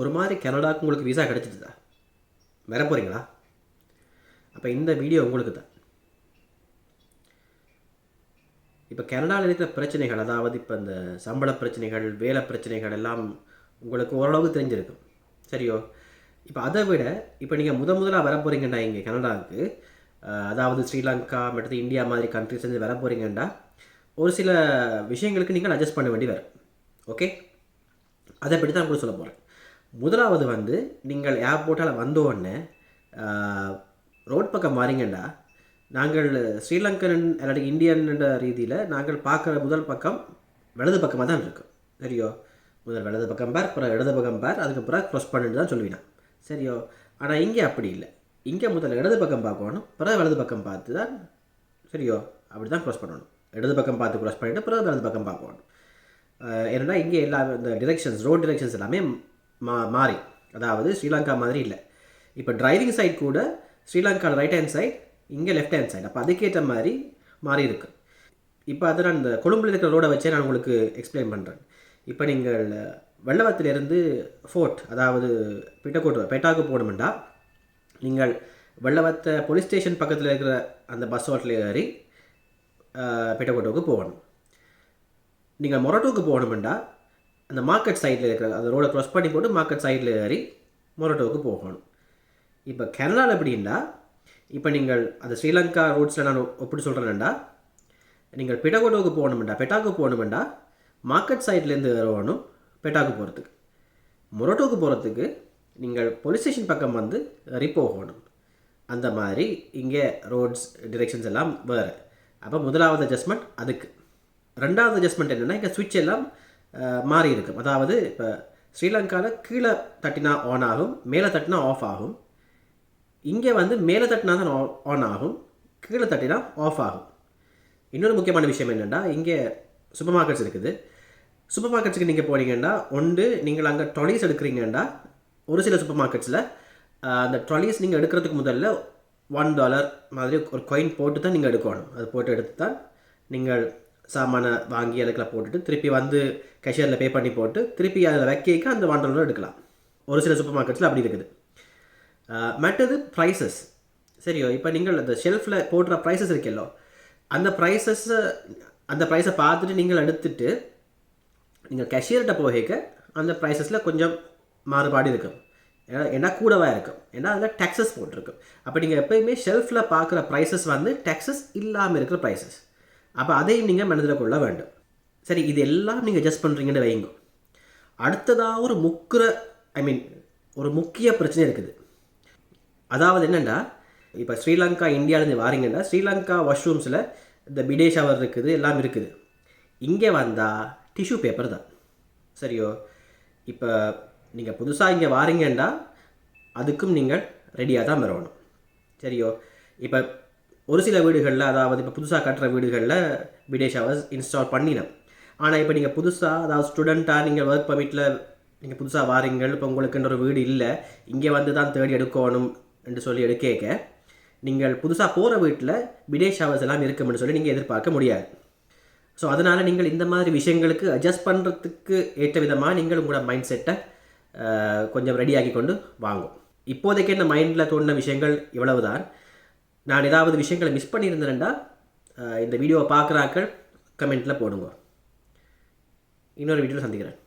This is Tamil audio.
ஒரு மாதிரி கனடாவுக்கு உங்களுக்கு விசா கிடச்சிட்டுதா? வர போகிறீங்களா? அப்போ இந்த வீடியோ உங்களுக்கு தான். இப்போ கனடாவில் இருக்கிற பிரச்சனைகள், அதாவது இப்போ இந்த சம்பள பிரச்சனைகள், வேலை பிரச்சனைகள் எல்லாம் உங்களுக்கு ஓரளவுக்கு தெரிஞ்சிருக்கும், சரியோ? இப்போ அதை விட இப்போ நீங்கள் முதலாக வர போகிறீங்கண்டா இங்கே கனடாவுக்கு, அதாவது ஸ்ரீலங்கா மற்றது இந்தியா மாதிரி கண்ட்ரிஸ்லேருந்து வர போகிறீங்கண்டா ஒரு சில விஷயங்களுக்கு நீங்கள் அட்ஜஸ்ட் பண்ண வேண்டி வரும். ஓகே, அதை பற்றி தான் உங்களுக்கு சொல்ல போகிறேன். முதலாவது வந்து நீங்கள் ஏர்போர்ட்டால் வந்தோடனே ரோட் பக்கம் வாரீங்கண்டா, நாங்கள் ஸ்ரீலங்கன் இல்லாட்டி இந்தியன் என்ற ரீதியில் நாங்கள் பார்க்குற முதல் பக்கம் வலது பக்கமாக தான் இருக்கும், சரியோ? முதல் வலது பக்கம் பார், அப்புறம் இடது பக்கம் பார், அதுக்கப்புறம் க்ராஸ் பண்ணிட்டு தான் சொல்லுவீனா, சரியோ? ஆனால் இங்கே அப்படி இல்லை. இங்கே முதல்ல இடது பக்கம் பார்க்கணும், பிறகு வலது பக்கம் பார்த்து தான், சரியோ? அப்படி தான் க்ராஸ் பண்ணணும். இடது பக்கம் பார்த்து க்ராஸ் பண்ணிவிட்டு பிறகு வலது பக்கம் பார்க்கணும். ஏன்னா இங்கே எல்லா இந்த டிரெக்ஷன்ஸ், ரோட் டிரெக்ஷன்ஸ் எல்லாமே மாறி, அதாவது ஸ்ரீலங்கா மாதிரி இல்லை. இப்போ டிரைவிங் சைட் கூட ஸ்ரீலங்காவில் ரைட் ஹேண்ட் சைட், இங்கே லெஃப்ட் ஹேண்ட் சைடு. அப்போ அதுக்கேற்ற மாதிரி மாறி இருக்கு. இப்போ அதை நான் இந்த கொழும்பில் இருக்கிற ரோடை வச்சே நான் உங்களுக்கு எக்ஸ்பிளைன் பண்ணுறேன். இப்போ நீங்கள் வெள்ளவத்திலிருந்து ஃபோர்ட், அதாவது பெட்டாக்கு போகணுமெண்டா நீங்கள் வெள்ளவத்தை போலீஸ் ஸ்டேஷன் பக்கத்தில் இருக்கிற அந்த பஸ் ஹோட்டலில் ஏறி பெட்டகோட்டோவுக்கு போகணும். நீங்கள் மொரட்டோவுக்கு போகணுமெண்டா அந்த மார்க்கெட் சைடில் இருக்கிற அந்த ரோடை க்ராஸ் பண்ணி போட்டு மார்க்கெட் சைடில் ஏறி மொரட்டோவுக்கு போகணும். இப்போ கனடாவில் எப்படின்னா, இப்போ நீங்கள் அந்த ஸ்ரீலங்கா ரோட்ஸில் நான் எப்படி சொல்கிறேன்டா, நீங்கள் பெட்டாக்கு போகணுமெண்டா மார்க்கெட் சைட்லேருந்து வரணும் பெட்டாக்கு போகிறதுக்கு. மொரட்டோவுக்கு போகிறதுக்கு நீங்கள் போலீஸ் ஸ்டேஷன் பக்கம் வந்து போகணும். அந்த மாதிரி இங்கே ரோட்ஸ் டிரெக்ஷன்ஸ் எல்லாம் வேறு. அப்போ முதலாவது அட்ஜஸ்ட்மெண்ட் அதுக்கு. ரெண்டாவது அட்ஜஸ்ட்மெண்ட் என்னென்னா, இங்கே சுவிட்ச் எல்லாம் மாறி இருக்கும். அதாவது இப்போ ஸ்ரீலங்காவில் கீழே தட்டினா ஆன் ஆகும், மேலே தட்டினா ஆஃப் ஆகும். இங்கே வந்து மேலே தட்டினா தான் ஆன் ஆகும், கீழே தட்டினா ஆஃப் ஆகும். இன்னொரு முக்கியமான விஷயம் என்னென்னா, இங்கே சூப்பர் மார்க்கெட்ஸ் இருக்குது. சூப்பர் மார்க்கெட்ஸுக்கு நீங்கள் போனீங்கன்னா, ஒன்று நீங்கள் அங்கே ட்ராலிஸ் எடுக்கிறீங்கன்னா, ஒரு சில சூப்பர் மார்க்கெட்ஸில் அந்த ட்ராலிஸ் நீங்கள் எடுக்கிறதுக்கு முதல்ல $1 மாதிரி ஒரு காயின் போட்டு தான் நீங்கள் எடுக்கணும். அது போட்டு எடுத்து தான் நீங்கள் சாமானை வாங்கி அதுக்குள்ள போட்டுட்டு திருப்பி வந்து கேஷியரில் பே பண்ணி போட்டு திருப்பி அதில் வைக்க அந்த $1 எடுக்கலாம். ஒரு சில சூப்பர் மார்க்கெட்ஸில் அப்படி இருக்குது. மற்றது ப்ரைஸஸ், சரியோ? இப்போ நீங்கள் அந்த ஷெல்ஃபில் போடுற ப்ரைஸஸ் இருக்கல்லோ, அந்த ப்ரைஸை பார்த்துட்டு நீங்கள் எடுத்துட்டு நீங்கள் கேஷியர்கிட்ட போக அந்த ப்ரைஸஸில் கொஞ்சம் மாறுபாடு இருக்கும். ஏன்னா கூடவாக இருக்கும், ஏன்னா அதில் டேக்ஸஸ் போட்டிருக்கும். அப்போ நீங்கள் எப்போயுமே ஷெல்ஃபில் பார்க்குற ப்ரைஸஸ் வந்து டேக்ஸஸ் இல்லாமல் இருக்கிற ப்ரைஸஸ். அப்போ அதையும் நீங்கள் மனதில் கொள்ள வேண்டும். சரி, இது எல்லாம் நீங்கள் அட்ஜஸ்ட் பண்ணுறீங்கன்னு வைங்க. அடுத்ததாக ஒரு முக்கிய பிரச்சனை இருக்குது. அதாவது என்னென்னா, இப்போ ஸ்ரீலங்கா இந்தியாவிலேருந்து வாரீங்கன்னா ஸ்ரீலங்கா வாஷ்ரூம்ஸில் இந்த பிடே ஷவர் இருக்குது, எல்லாம் இருக்குது. இங்கே வந்தால் டிஷ்யூ பேப்பர் தான், சரியோ? இப்போ நீங்கள் புதுசாக இங்கே வாரீங்கன்னா அதுக்கும் நீங்கள் ரெடியாக தான் வரணும், சரியோ? இப்போ ஒரு சில வீடுகளில், அதாவது இப்போ புதுசாக கட்டுற வீடுகளில் பிடே ஷவர்ஸ் இன்ஸ்டால் பண்ணினோம். ஆனால் இப்போ நீங்கள் புதுசாக, அதாவது ஸ்டூடெண்ட்டாக நீங்கள் ஒர்க் பர்மிட்டில் நீங்கள் புதுசாக வாரீங்கள், இப்போ உங்களுக்குன்ற ஒரு வீடு இல்லை, இங்கே வந்து தான் தேடி எடுக்கணும் என்று சொல்லி எடுக்க நீங்கள் புதுசாக போகிற வீட்டில் பிடே ஷவர்ஸ் எல்லாம் இருக்கும்னு சொல்லி நீங்கள் எதிர்பார்க்க முடியாது. ஸோ அதனால் நீங்கள் இந்த மாதிரி விஷயங்களுக்கு அட்ஜஸ்ட் பண்ணுறதுக்கு ஏற்ற விதமாக நீங்கள் உங்களோட மைண்ட் செட்டை கொஞ்சம் ரெடியாகி கொண்டு வாங்கும். இப்போதைக்கு என்ன மைண்டில் தோணுன விஷயங்கள் இவ்வளவு தான். நான் ஏதாவது விஷயங்களை மிஸ் பண்ணியிருந்தேன்டா இந்த வீடியோவை பார்க்குறாக்கள் கமெண்ட்டில் போடுங்க. இன்னொரு வீடியோவில் சந்திக்கிறேன்.